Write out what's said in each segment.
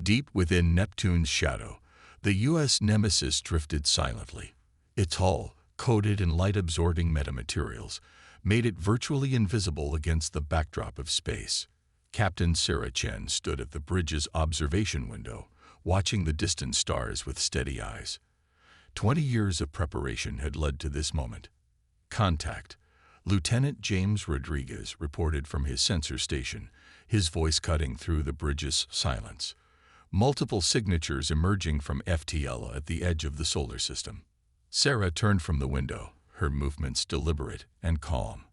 Deep within Neptune's shadow, the U.S. Nemesis drifted silently. Its hull, coated in light-absorbing metamaterials, made it virtually invisible against the backdrop of space. Captain Sarah Chen stood at the bridge's observation window, watching the distant stars with steady eyes. 20 years of preparation had led to this moment. Contact. Lieutenant James Rodriguez reported from his sensor station, his voice cutting through the bridge's silence. Multiple signatures emerging from FTL at the edge of the solar system. Sarah turned from the window, her movements deliberate and calm.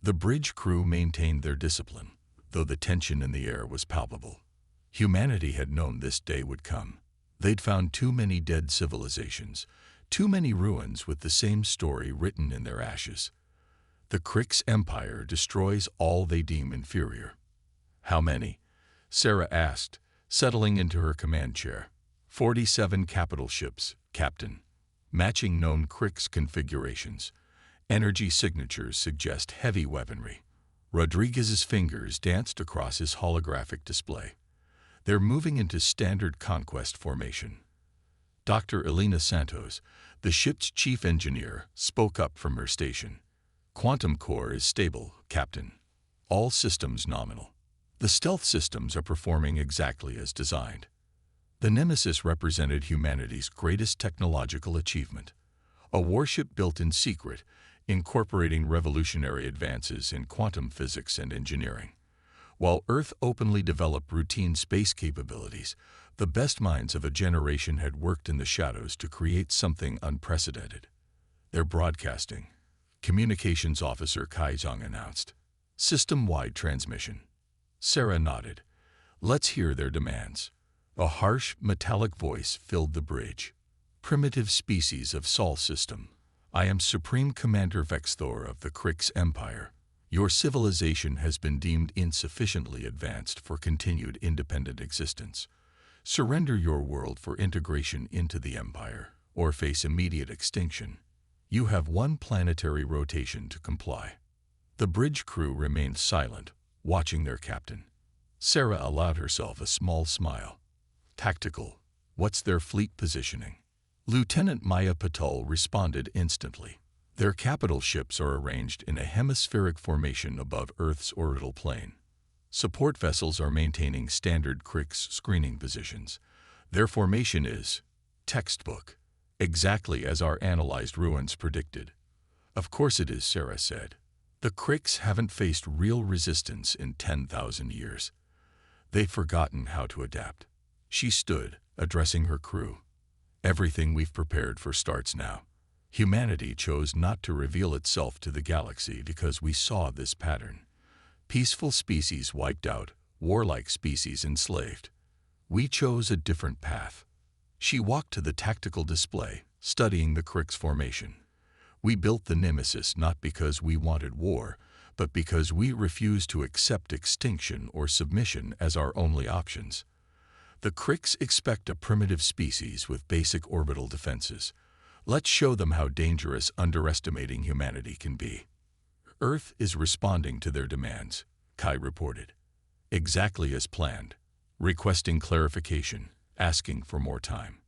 The bridge crew maintained their discipline, though the tension in the air was palpable. Humanity had known this day would come. They'd found too many dead civilizations, too many ruins with the same story written in their ashes. The Krix Empire destroys all they deem inferior. How many? Sarah asked, settling into her command chair. 47 capital ships, Captain. Matching known Krix configurations. Energy signatures suggest heavy weaponry. Rodriguez's fingers danced across his holographic display. They're moving into standard conquest formation. Dr. Elena Santos, the ship's chief engineer, spoke up from her station. Quantum core is stable, Captain. All systems nominal. The stealth systems are performing exactly as designed. The Nemesis represented humanity's greatest technological achievement. A warship built in secret, incorporating revolutionary advances in quantum physics and engineering. While Earth openly developed routine space capabilities, the best minds of a generation had worked in the shadows to create something unprecedented. They're broadcasting, Communications Officer Kai Zhang announced. System-wide transmission. Sarah nodded. Let's hear their demands. A harsh, metallic voice filled the bridge. Primitive species of Sol system. I am Supreme Commander Vexthor of the Krix Empire. Your civilization has been deemed insufficiently advanced for continued independent existence. Surrender your world for integration into the Empire, or face immediate extinction. You have one planetary rotation to comply. The bridge crew remained silent, watching their captain. Sarah allowed herself a small smile. Tactical. What's their fleet positioning? Lieutenant Maya Patel responded instantly. Their capital ships are arranged in a hemispheric formation above Earth's orbital plane. Support vessels are maintaining standard Krix screening positions. Their formation is textbook, exactly as our analyzed ruins predicted. Of course it is, Sarah said. The Krix haven't faced real resistance in 10,000 years. They've forgotten how to adapt. She stood, addressing her crew. Everything we've prepared for starts now. Humanity chose not to reveal itself to the galaxy because we saw this pattern. Peaceful species wiped out, warlike species enslaved. We chose a different path. She walked to the tactical display, studying the Krix formation. We built the Nemesis not because we wanted war, but because we refused to accept extinction or submission as our only options. The Krix expect a primitive species with basic orbital defenses. Let's show them how dangerous underestimating humanity can be. Earth is responding to their demands, Kai reported. Exactly as planned, requesting clarification, asking for more time.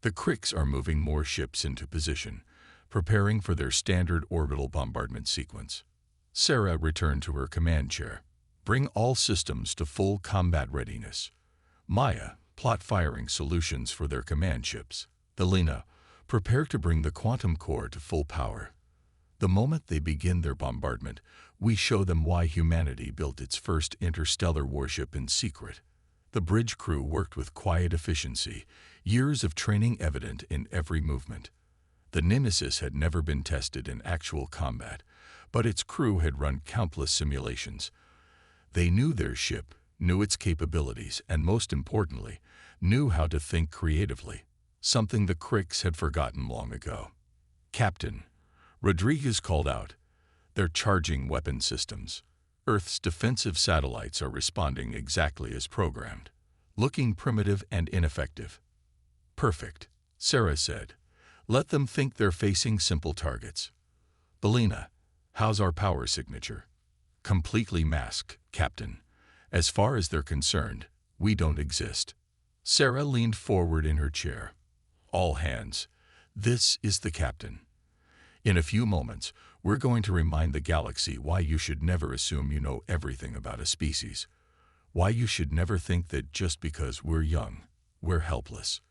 The Krix are moving more ships into position, preparing for their standard orbital bombardment sequence. Sarah returned to her command chair. Bring all systems to full combat readiness. Maya, plot firing solutions for their command ships. Elena, prepare to bring the quantum core to full power. The moment they begin their bombardment, we show them why humanity built its first interstellar warship in secret. The bridge crew worked with quiet efficiency, years of training evident in every movement. The Nemesis had never been tested in actual combat, but its crew had run countless simulations. They knew their ship, knew its capabilities, and most importantly, knew how to think creatively, something the Krix had forgotten long ago. Captain, Rodriguez called out, they're charging weapon systems. Earth's defensive satellites are responding exactly as programmed, looking primitive and ineffective. Perfect, Sarah said. Let them think they're facing simple targets. Belina, how's our power signature? Completely masked, Captain. As far as they're concerned, we don't exist. Sarah leaned forward in her chair. All hands. This is the captain. In a few moments, we're going to remind the galaxy why you should never assume you know everything about a species. Why you should never think that just because we're young, we're helpless.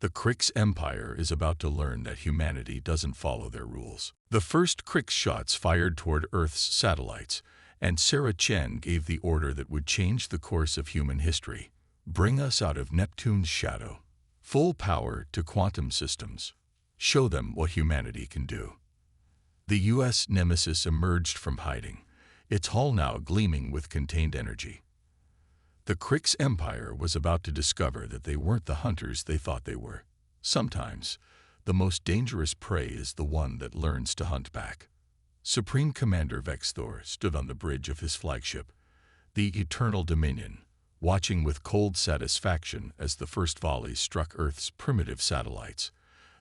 The Krix Empire is about to learn that humanity doesn't follow their rules. The first Krix shots fired toward Earth's satellites, and Sarah Chen gave the order that would change the course of human history. Bring us out of Neptune's shadow. Full power to quantum systems. Show them what humanity can do. The U.S. Nemesis emerged from hiding, its hull now gleaming with contained energy. The Krix Empire was about to discover that they weren't the hunters they thought they were. Sometimes, the most dangerous prey is the one that learns to hunt back. Supreme Commander Vexthor stood on the bridge of his flagship, the Eternal Dominion, watching with cold satisfaction as the first volleys struck Earth's primitive satellites.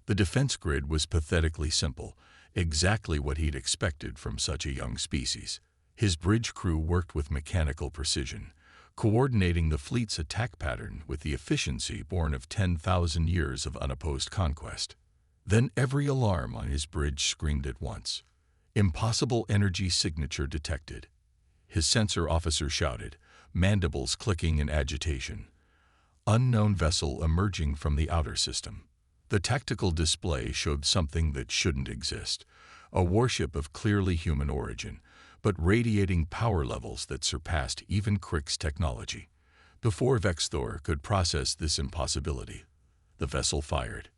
The defense grid was pathetically simple, exactly what he'd expected from such a young species. His bridge crew worked with mechanical precision, coordinating the fleet's attack pattern with the efficiency born of 10,000 years of unopposed conquest. Then every alarm on his bridge screamed at once. Impossible energy signature detected. His sensor officer shouted, mandibles clicking in agitation. Unknown vessel emerging from the outer system. The tactical display showed something that shouldn't exist. A warship of clearly human origin, but radiating power levels that surpassed even Krix technology. Before Vexthor could process this impossibility, the vessel fired.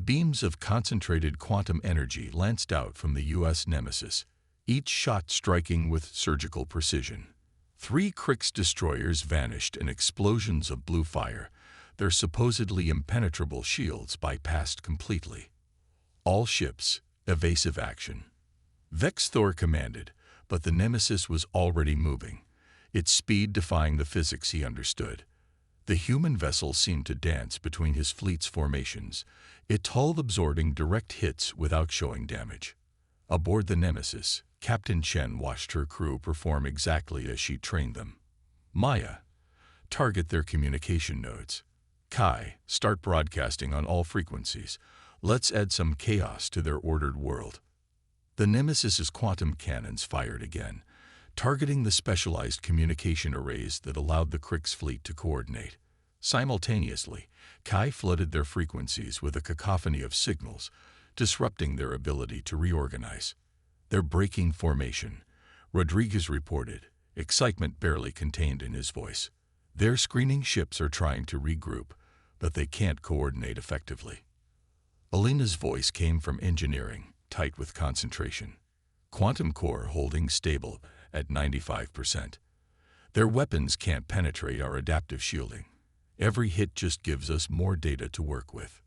Beams of concentrated quantum energy lanced out from the U.S. Nemesis, each shot striking with surgical precision. 3 Krix destroyers vanished in explosions of blue fire, their supposedly impenetrable shields bypassed completely. All ships, evasive action. Vexthor commanded, but the Nemesis was already moving, its speed defying the physics he understood. The human vessel seemed to dance between his fleet's formations, its hull absorbing direct hits without showing damage. Aboard the Nemesis, Captain Chen watched her crew perform exactly as she trained them. Maya, target their communication nodes. Kai, start broadcasting on all frequencies. Let's add some chaos to their ordered world. The Nemesis's quantum cannons fired again, targeting the specialized communication arrays that allowed the Krix fleet to coordinate. Simultaneously, Kai flooded their frequencies with a cacophony of signals, disrupting their ability to reorganize. They're breaking formation, Rodriguez reported, excitement barely contained in his voice. Their screening ships are trying to regroup, but they can't coordinate effectively. Alina's voice came from engineering, tight with concentration. Quantum core holding stable at 95%. Their weapons can't penetrate our adaptive shielding. Every hit just gives us more data to work with.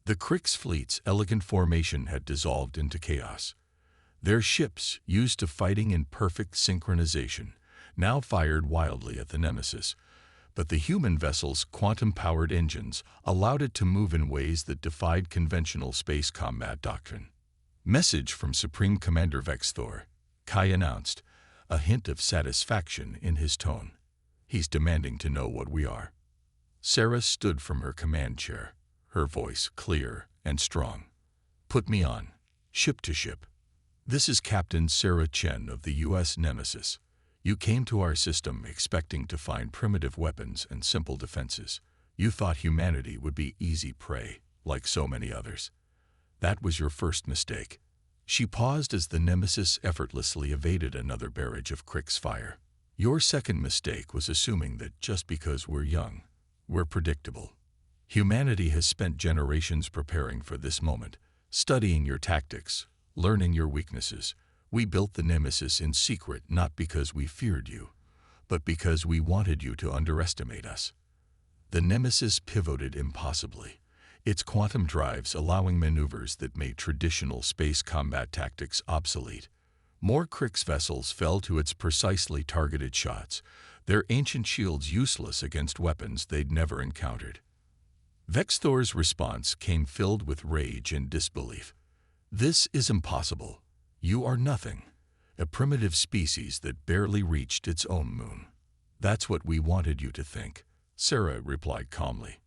The Krix fleet's elegant formation had dissolved into chaos. Their ships, used to fighting in perfect synchronization, now fired wildly at the Nemesis, but the human vessel's quantum-powered engines allowed it to move in ways that defied conventional space combat doctrine. Message from Supreme Commander Vexthor, Kai announced, a hint of satisfaction in his tone. He's demanding to know what we are. Sarah stood from her command chair, her voice clear and strong. Put me on, ship to ship. This is Captain Sarah Chen of the U.S. Nemesis. You came to our system expecting to find primitive weapons and simple defenses. You thought humanity would be easy prey, like so many others. That was your first mistake. She paused as the Nemesis effortlessly evaded another barrage of Krix fire. Your second mistake was assuming that just because we're young, we're predictable. Humanity has spent generations preparing for this moment, studying your tactics, learning your weaknesses. We built the Nemesis in secret not because we feared you, but because we wanted you to underestimate us. The Nemesis pivoted impossibly, its quantum drives allowing maneuvers that made traditional space combat tactics obsolete. More Krix vessels fell to its precisely targeted shots, their ancient shields useless against weapons they'd never encountered. Vexthor's response came filled with rage and disbelief. This is impossible. You are nothing, a primitive species that barely reached its own moon. That's what we wanted you to think, Sarah replied calmly.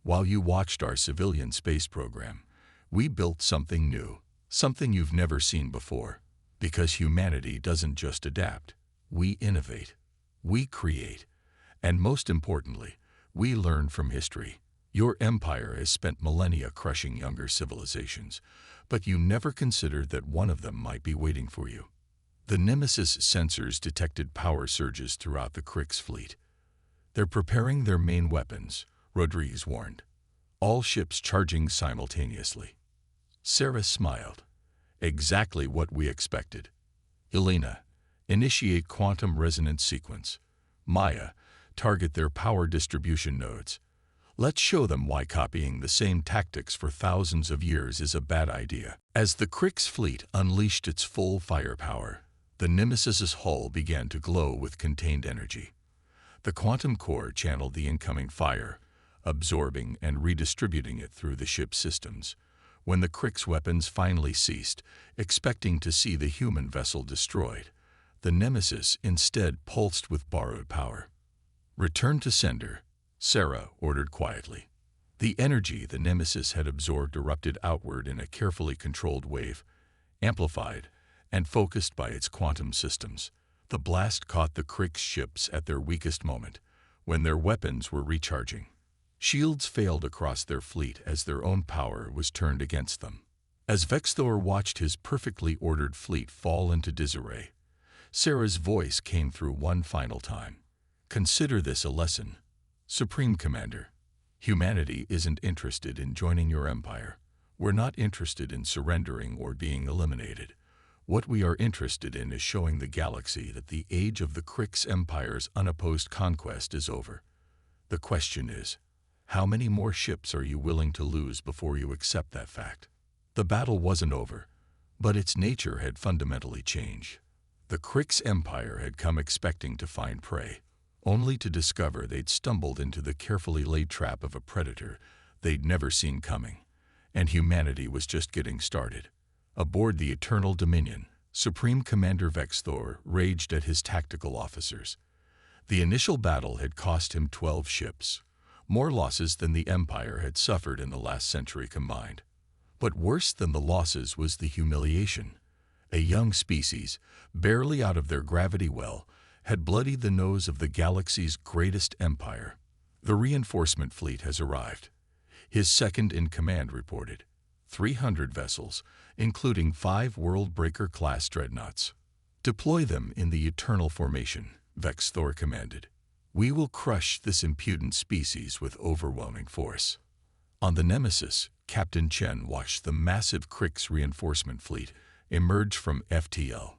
While you watched our civilian space program, we built something new, something you've never seen before. Because humanity doesn't just adapt, we innovate, we create, and most importantly, we learn from history. Your empire has spent millennia crushing younger civilizations, but you never considered that one of them might be waiting for you. The Nemesis sensors detected power surges throughout the Krix fleet. They're preparing their main weapons, Rodriguez warned. All ships charging simultaneously. Sarah smiled. Exactly what we expected. Elena, initiate quantum resonance sequence. Maya, target their power distribution nodes. Let's show them why copying the same tactics for thousands of years is a bad idea. As the Krix fleet unleashed its full firepower, the Nemesis's hull began to glow with contained energy. The quantum core channeled the incoming fire, absorbing and redistributing it through the ship's systems. When the Krix weapons finally ceased, expecting to see the human vessel destroyed, the Nemesis instead pulsed with borrowed power. Return to sender, Sarah ordered quietly. The energy the Nemesis had absorbed erupted outward in a carefully controlled wave, amplified and focused by its quantum systems. The blast caught the Krix ships at their weakest moment, when their weapons were recharging. Shields failed across their fleet as their own power was turned against them. As Vexthor watched his perfectly ordered fleet fall into disarray, Sarah's voice came through one final time. Consider this a lesson, Supreme Commander. Humanity isn't interested in joining your empire. We're not interested in surrendering or being eliminated. What we are interested in is showing the galaxy that the age of the Krix Empire's unopposed conquest is over. The question is, how many more ships are you willing to lose before you accept that fact? The battle wasn't over, but its nature had fundamentally changed. The Krix Empire had come expecting to find prey, only to discover they'd stumbled into the carefully laid trap of a predator they'd never seen coming. And humanity was just getting started. Aboard the Eternal Dominion, Supreme Commander Vexthor raged at his tactical officers. The initial battle had cost him 12 ships, more losses than the Empire had suffered in the last century combined. But worse than the losses was the humiliation. A young species, barely out of their gravity well, had bloodied the nose of the galaxy's greatest empire. The reinforcement fleet has arrived. His second-in-command reported. 300 vessels, including 5 Worldbreaker-class dreadnoughts. Deploy them in the Eternal Formation, Vexthor commanded. We will crush this impudent species with overwhelming force. On the Nemesis, Captain Chen watched the massive Krix reinforcement fleet emerge from FTL.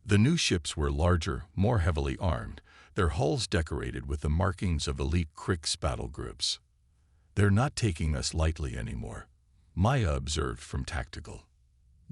The new ships were larger, more heavily armed, their hulls decorated with the markings of elite Krix battle groups. They're not taking us lightly anymore, Maya observed from tactical.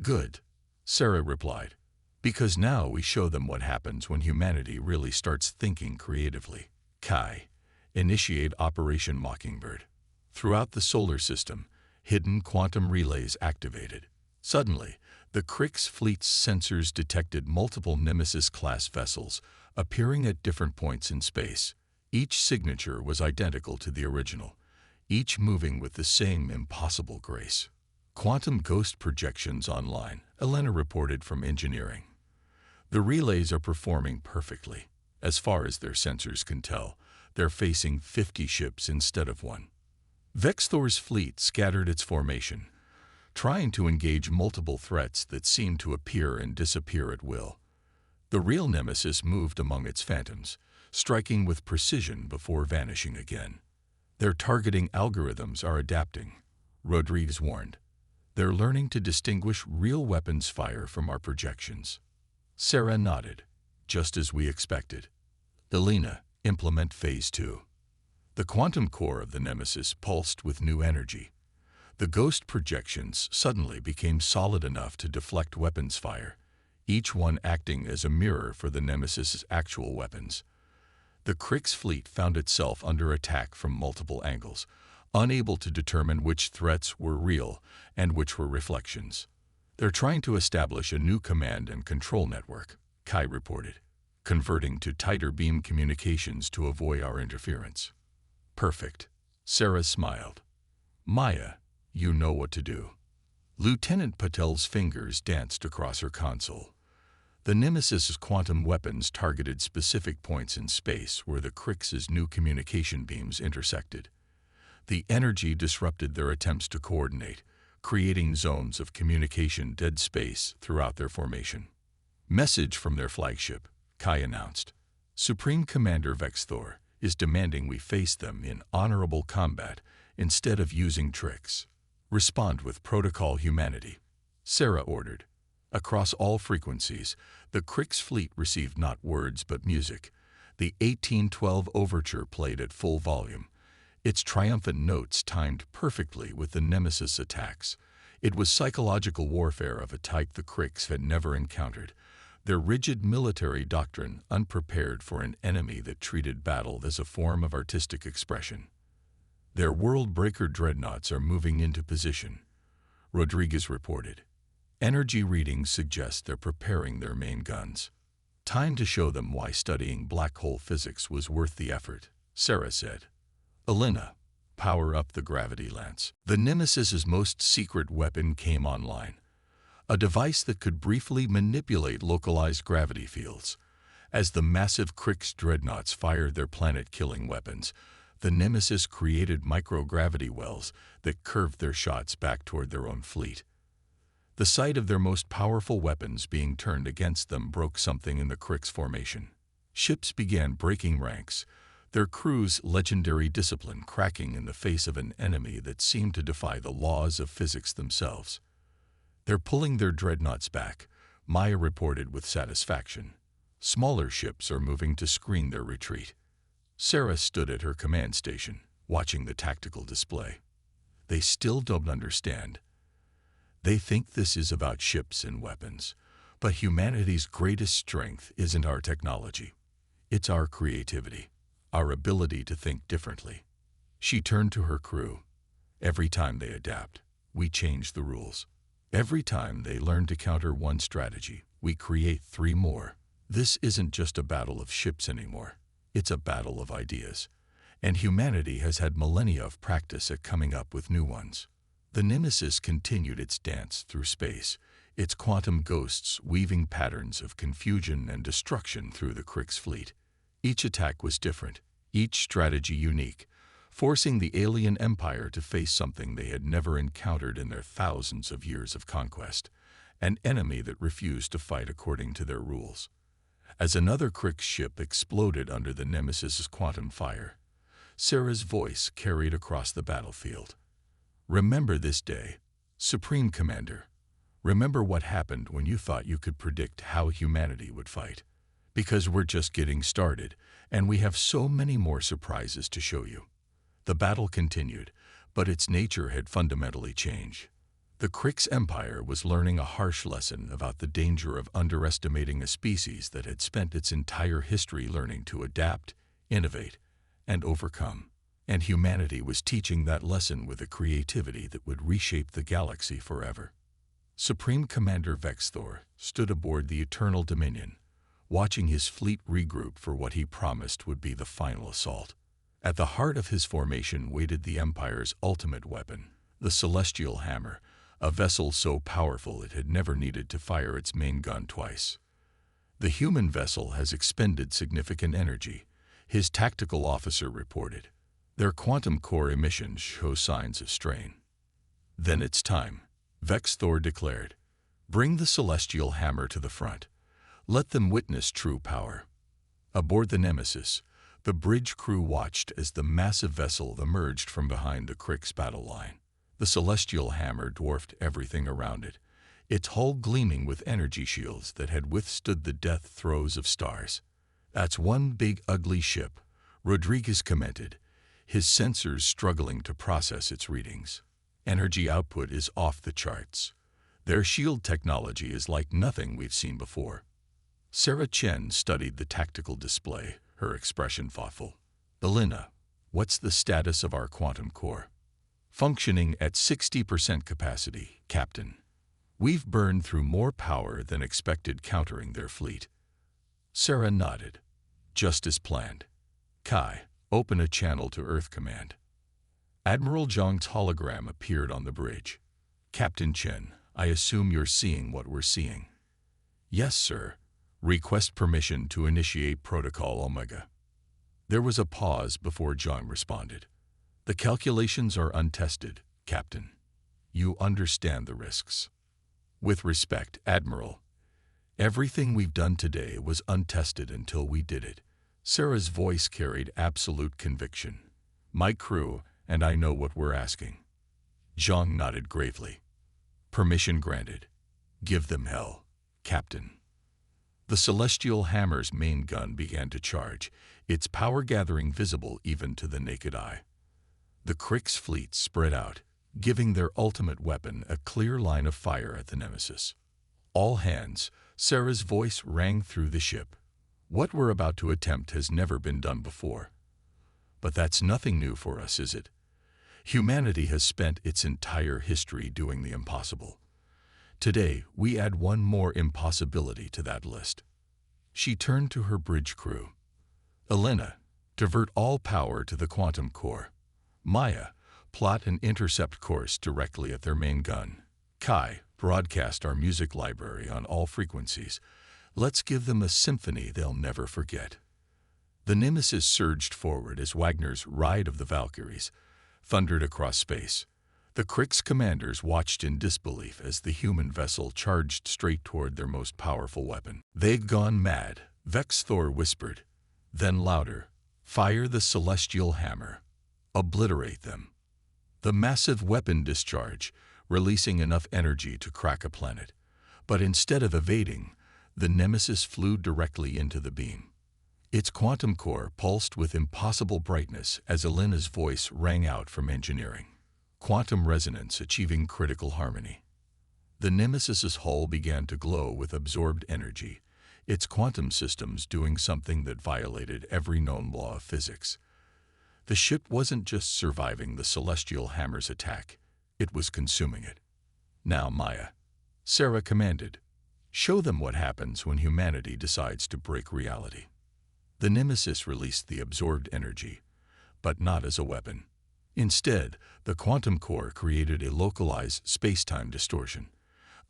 Good, Sarah replied, because now we show them what happens when humanity really starts thinking creatively. Kai, initiate Operation Mockingbird. Throughout the solar system, hidden quantum relays activated. Suddenly, the Krix fleet's sensors detected multiple Nemesis-class vessels appearing at different points in space. Each signature was identical to the original, each moving with the same impossible grace. Quantum ghost projections online, Elena reported from engineering. The relays are performing perfectly. As far as their sensors can tell, they're facing 50 ships instead of 1. Vexthor's fleet scattered its formation, trying to engage multiple threats that seemed to appear and disappear at will. The real Nemesis moved among its phantoms, striking with precision before vanishing again. Their targeting algorithms are adapting, Rodriguez warned. They're learning to distinguish real weapons fire from our projections. Sarah nodded, just as we expected. Elena, implement Phase 2. The quantum core of the Nemesis pulsed with new energy. The ghost projections suddenly became solid enough to deflect weapons fire, each one acting as a mirror for the Nemesis's actual weapons. The Krix fleet found itself under attack from multiple angles, unable to determine which threats were real and which were reflections. They're trying to establish a new command and control network, Kai reported, converting to tighter beam communications to avoid our interference. Perfect, Sarah smiled. Maya, you know what to do. Lieutenant Patel's fingers danced across her console. The Nemesis's quantum weapons targeted specific points in space where the Krix's new communication beams intersected. The energy disrupted their attempts to coordinate, creating zones of communication dead space throughout their formation. Message from their flagship, Kai announced. Supreme Commander Vexthor is demanding we face them in honorable combat instead of using tricks. Respond with protocol humanity, Sarah ordered. Across all frequencies, the Krix fleet received not words but music. The 1812 overture played at full volume, its triumphant notes timed perfectly with the Nemesis attacks. It was psychological warfare of a type the Krix had never encountered, their rigid military doctrine unprepared for an enemy that treated battle as a form of artistic expression. Their world-breaker dreadnoughts are moving into position, Rodriguez reported. Energy readings suggest they're preparing their main guns. Time to show them why studying black hole physics was worth the effort, Sarah said. Elena, power up the gravity lance. The Nemesis's most secret weapon came online, a device that could briefly manipulate localized gravity fields. As the massive Krix dreadnoughts fired their planet-killing weapons, the Nemesis created microgravity wells that curved their shots back toward their own fleet. The sight of their most powerful weapons being turned against them broke something in the Krix formation. Ships began breaking ranks, their crews' legendary discipline cracking in the face of an enemy that seemed to defy the laws of physics themselves. They're pulling their dreadnoughts back, Maya reported with satisfaction. Smaller ships are moving to screen their retreat. Sarah stood at her command station, watching the tactical display. They still don't understand. They think this is about ships and weapons, but humanity's greatest strength isn't our technology. It's our creativity, our ability to think differently. She turned to her crew. Every time they adapt, we change the rules. Every time they learn to counter one strategy, we create 3 more. This isn't just a battle of ships anymore. It's a battle of ideas. And humanity has had millennia of practice at coming up with new ones. The Nemesis continued its dance through space, its quantum ghosts weaving patterns of confusion and destruction through the Krix fleet. Each attack was different, each strategy unique, forcing the alien empire to face something they had never encountered in their thousands of years of conquest, an enemy that refused to fight according to their rules. As another Krix ship exploded under the Nemesis's quantum fire, Sarah's voice carried across the battlefield. Remember this day, Supreme Commander. Remember what happened when you thought you could predict how humanity would fight. Because we're just getting started, and we have so many more surprises to show you. The battle continued, but its nature had fundamentally changed. The Krix Empire was learning a harsh lesson about the danger of underestimating a species that had spent its entire history learning to adapt, innovate, and overcome. And humanity was teaching that lesson with a creativity that would reshape the galaxy forever. Supreme Commander Vexthor stood aboard the Eternal Dominion, watching his fleet regroup for what he promised would be the final assault. At the heart of his formation waited the Empire's ultimate weapon, the Celestial Hammer, a vessel so powerful it had never needed to fire its main gun twice. The human vessel has expended significant energy, his tactical officer reported. Their quantum core emissions show signs of strain. Then it's time, Vexthor declared. Bring the Celestial Hammer to the front. Let them witness true power. Aboard the Nemesis, the bridge crew watched as the massive vessel emerged from behind the Krix battle line. The Celestial Hammer dwarfed everything around it, its hull gleaming with energy shields that had withstood the death throes of stars. That's one big ugly ship, Rodriguez commented, his sensors struggling to process its readings. Energy output is off the charts. Their shield technology is like nothing we've seen before. Sarah Chen studied the tactical display, her expression thoughtful. Elena, what's the status of our quantum core? Functioning at 60% capacity, Captain. We've burned through more power than expected countering their fleet. Sarah nodded. Just as planned. Kai, open a channel to Earth Command. Admiral Zhang's hologram appeared on the bridge. "Captain Chen, I assume you're seeing what we're seeing." "Yes, sir. Request permission to initiate Protocol Omega." There was a pause before Zhang responded. "The calculations are untested, Captain. You understand the risks." "With respect, Admiral, everything we've done today was untested until we did it." Sarah's voice carried absolute conviction. "My crew and I know what we're asking." Zhang nodded gravely. "Permission granted. Give them hell, Captain." The Celestial Hammer's main gun began to charge, its power gathering visible even to the naked eye. The Krik's fleet spread out, giving their ultimate weapon a clear line of fire at the Nemesis. "All hands," Sarah's voice rang through the ship. "What we're about to attempt has never been done before. But that's nothing new for us, is it? Humanity has spent its entire history doing the impossible. Today, we add one more impossibility to that list." She turned to her bridge crew. "Elena, divert all power to the quantum core. Maya, plot an intercept course directly at their main gun. Kai, broadcast our music library on all frequencies. Let's give them a symphony they'll never forget." The Nemesis surged forward as Wagner's Ride of the Valkyries thundered across space. The Krik's commanders watched in disbelief as the human vessel charged straight toward their most powerful weapon. "They've gone mad," Vex Thor whispered. Then louder, "Fire the Celestial Hammer. Obliterate them." The massive weapon discharged, releasing enough energy to crack a planet. But instead of evading, the Nemesis flew directly into the beam. Its quantum core pulsed with impossible brightness as Elena's voice rang out from engineering. Quantum resonance achieving critical harmony. The Nemesis's hull began to glow with absorbed energy, its quantum systems doing something that violated every known law of physics. The ship wasn't just surviving the Celestial Hammer's attack, it was consuming it. "Now, Maya," Sarah commanded, "show them what happens when humanity decides to break reality." The Nemesis released the absorbed energy, but not as a weapon. Instead, the quantum core created a localized space-time distortion,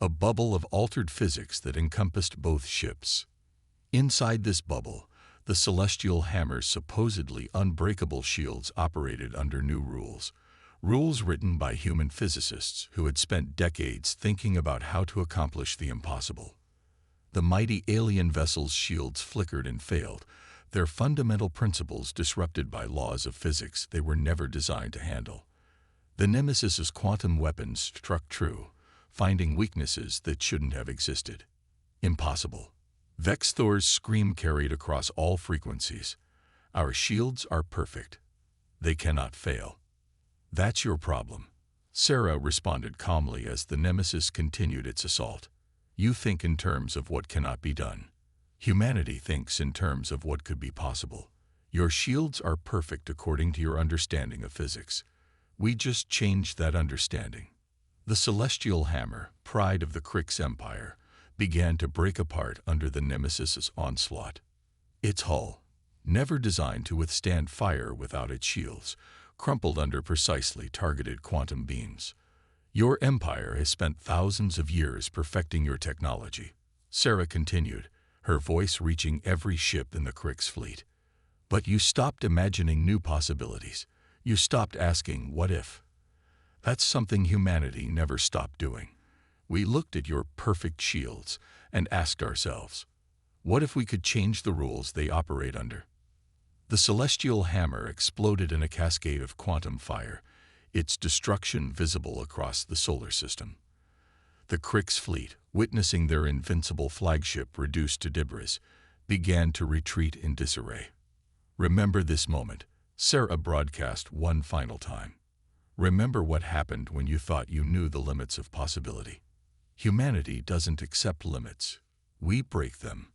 a bubble of altered physics that encompassed both ships. Inside this bubble, the Celestial Hammer's supposedly unbreakable shields operated under new rules, rules written by human physicists who had spent decades thinking about how to accomplish the impossible. The mighty alien vessel's shields flickered and failed, their fundamental principles disrupted by laws of physics they were never designed to handle. The Nemesis's quantum weapons struck true, finding weaknesses that shouldn't have existed. Impossible. Vex Thor's scream carried across all frequencies. "Our shields are perfect. They cannot fail." "That's your problem," Sarah responded calmly as the Nemesis continued its assault. "You think in terms of what cannot be done. Humanity thinks in terms of what could be possible. Your shields are perfect according to your understanding of physics. We just changed that understanding." The Celestial Hammer, pride of the Krik's empire, began to break apart under the Nemesis's onslaught. Its hull, never designed to withstand fire without its shields, crumpled under precisely targeted quantum beams. "Your empire has spent thousands of years perfecting your technology," Sarah continued, her voice reaching every ship in the Krik's fleet. "But you stopped imagining new possibilities. You stopped asking, what if? That's something humanity never stopped doing. We looked at your perfect shields and asked ourselves, what if we could change the rules they operate under?" The Celestial Hammer exploded in a cascade of quantum fire, its destruction visible across the solar system. The Krik's fleet, witnessing their invincible flagship reduced to debris, began to retreat in disarray. "Remember this moment," Sarah broadcast one final time. "Remember what happened when you thought you knew the limits of possibility. Humanity doesn't accept limits. We break them.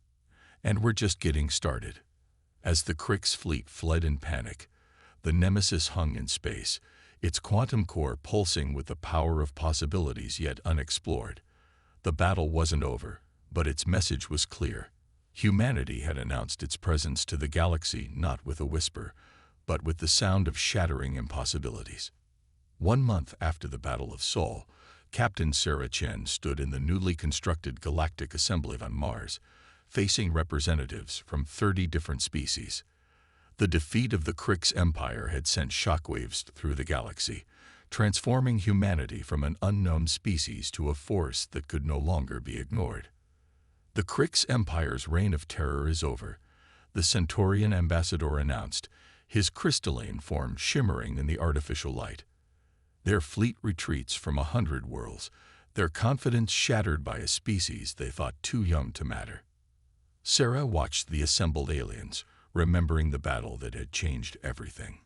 And we're just getting started." As the Krik's fleet fled in panic, the Nemesis hung in space, its quantum core pulsing with the power of possibilities yet unexplored. The battle wasn't over, but its message was clear. Humanity had announced its presence to the galaxy not with a whisper, but with the sound of shattering impossibilities. 1 month after the Battle of Seoul, Captain Sarah Chen stood in the newly constructed Galactic Assembly on Mars, facing representatives from 30 different species. The defeat of the Krix Empire had sent shockwaves through the galaxy, transforming humanity from an unknown species to a force that could no longer be ignored. The Krix Empire's reign of terror is over, the Centaurian ambassador announced, his crystalline form shimmering in the artificial light. Their fleet retreats from 100 worlds, their confidence shattered by a species they thought too young to matter. Sarah watched the assembled aliens, remembering the battle that had changed everything.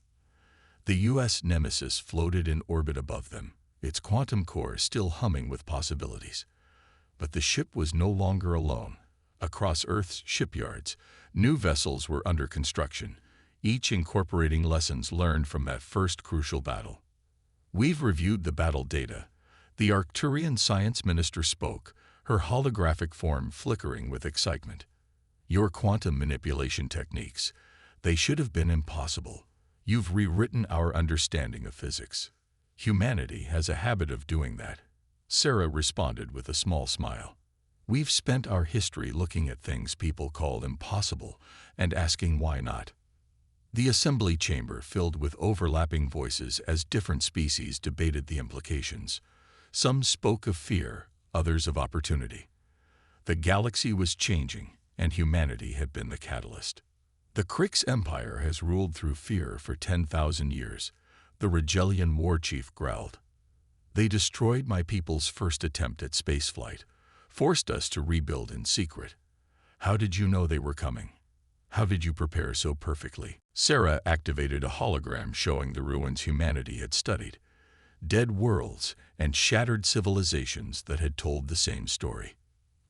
The U.S. Nemesis floated in orbit above them, its quantum core still humming with possibilities. But the ship was no longer alone. Across Earth's shipyards, new vessels were under construction, each incorporating lessons learned from that first crucial battle. "We've reviewed the battle data," the Arcturian science minister spoke, her holographic form flickering with excitement. "Your quantum manipulation techniques, they should have been impossible. You've rewritten our understanding of physics. Humanity has a habit of doing that." Sarah responded with a small smile. "We've spent our history looking at things people call impossible and asking why not." The assembly chamber filled with overlapping voices as different species debated the implications. Some spoke of fear, others of opportunity. The galaxy was changing, and humanity had been the catalyst. "The Krix Empire has ruled through fear for 10,000 years, the Regelian war chief growled. "They destroyed my people's first attempt at spaceflight, forced us to rebuild in secret. How did you know they were coming? How did you prepare so perfectly?" Sarah activated a hologram showing the ruins humanity had studied, dead worlds and shattered civilizations that had told the same story.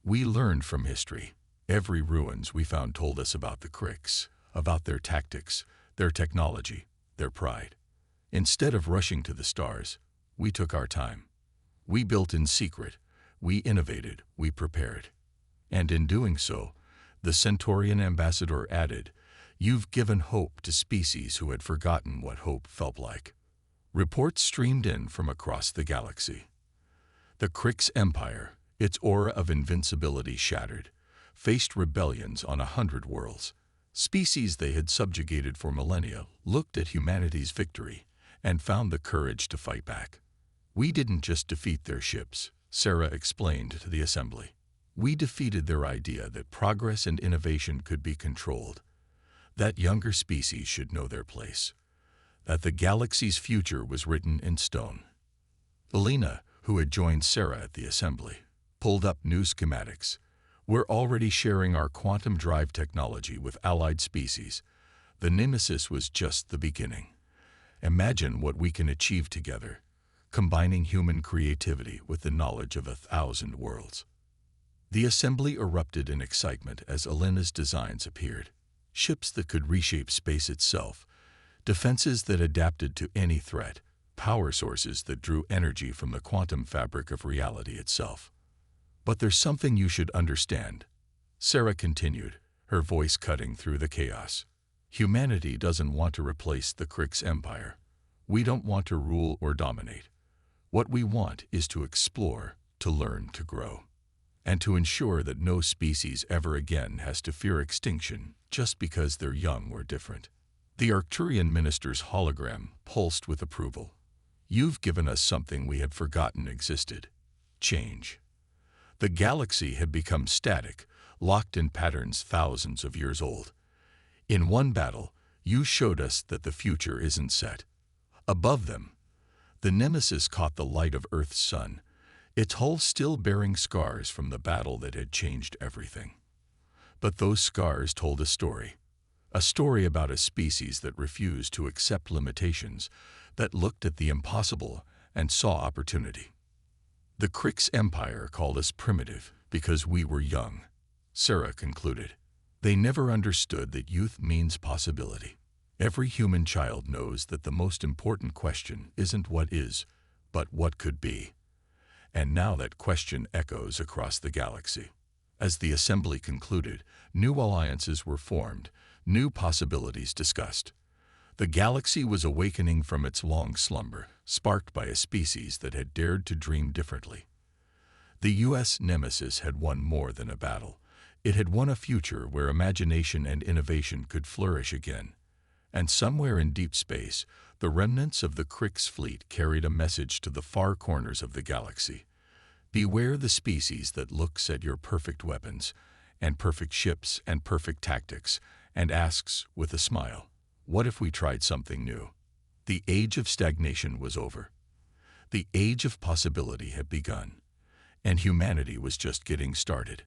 "We learned from history. Every ruins we found told us about the Krix, about their tactics, their technology, their pride. Instead of rushing to the stars, we took our time. We built in secret, we innovated, we prepared. And in doing so," the Centaurian ambassador added, "you've given hope to species who had forgotten what hope felt like." Reports streamed in from across the galaxy. The Krix Empire, its aura of invincibility shattered, faced rebellions on 100 worlds. Species they had subjugated for millennia looked at humanity's victory and found the courage to fight back. "We didn't just defeat their ships," Sarah explained to the assembly. "We defeated their idea that progress and innovation could be controlled, that younger species should know their place, that the galaxy's future was written in stone." Elena, who had joined Sarah at the assembly, pulled up new schematics. "We're already sharing our quantum drive technology with allied species. The Nemesis was just the beginning. Imagine what we can achieve together, combining human creativity with the knowledge of 1,000 worlds." The assembly erupted in excitement as Elena's designs appeared. Ships that could reshape space itself, defenses that adapted to any threat, power sources that drew energy from the quantum fabric of reality itself. "But there's something you should understand," Sarah continued, her voice cutting through the chaos. "Humanity doesn't want to replace the Krix Empire. We don't want to rule or dominate. What we want is to explore, to learn, to grow, and to ensure that no species ever again has to fear extinction just because they're young or different." The Arcturian minister's hologram pulsed with approval. "You've given us something we had forgotten existed: change." The galaxy had become static, locked in patterns thousands of years old. In one battle, you showed us that the future isn't set. Above them, the Nemesis caught the light of Earth's sun, its hull still bearing scars from the battle that had changed everything. But those scars told a story about a species that refused to accept limitations, that looked at the impossible and saw opportunity. "The Krix Empire called us primitive because we were young," Sarah concluded. "They never understood that youth means possibility. Every human child knows that the most important question isn't what is, but what could be." And now that question echoes across the galaxy. As the assembly concluded, new alliances were formed, new possibilities discussed. The galaxy was awakening from its long slumber, sparked by a species that had dared to dream differently. The U.S. nemesis had won more than a battle. It had won a future where imagination and innovation could flourish again. And somewhere in deep space, the remnants of the Krik's fleet carried a message to the far corners of the galaxy. Beware the species that looks at your perfect weapons, and perfect ships and perfect tactics, and asks, with a smile, what if we tried something new? The age of stagnation was over. The age of possibility had begun, and humanity was just getting started.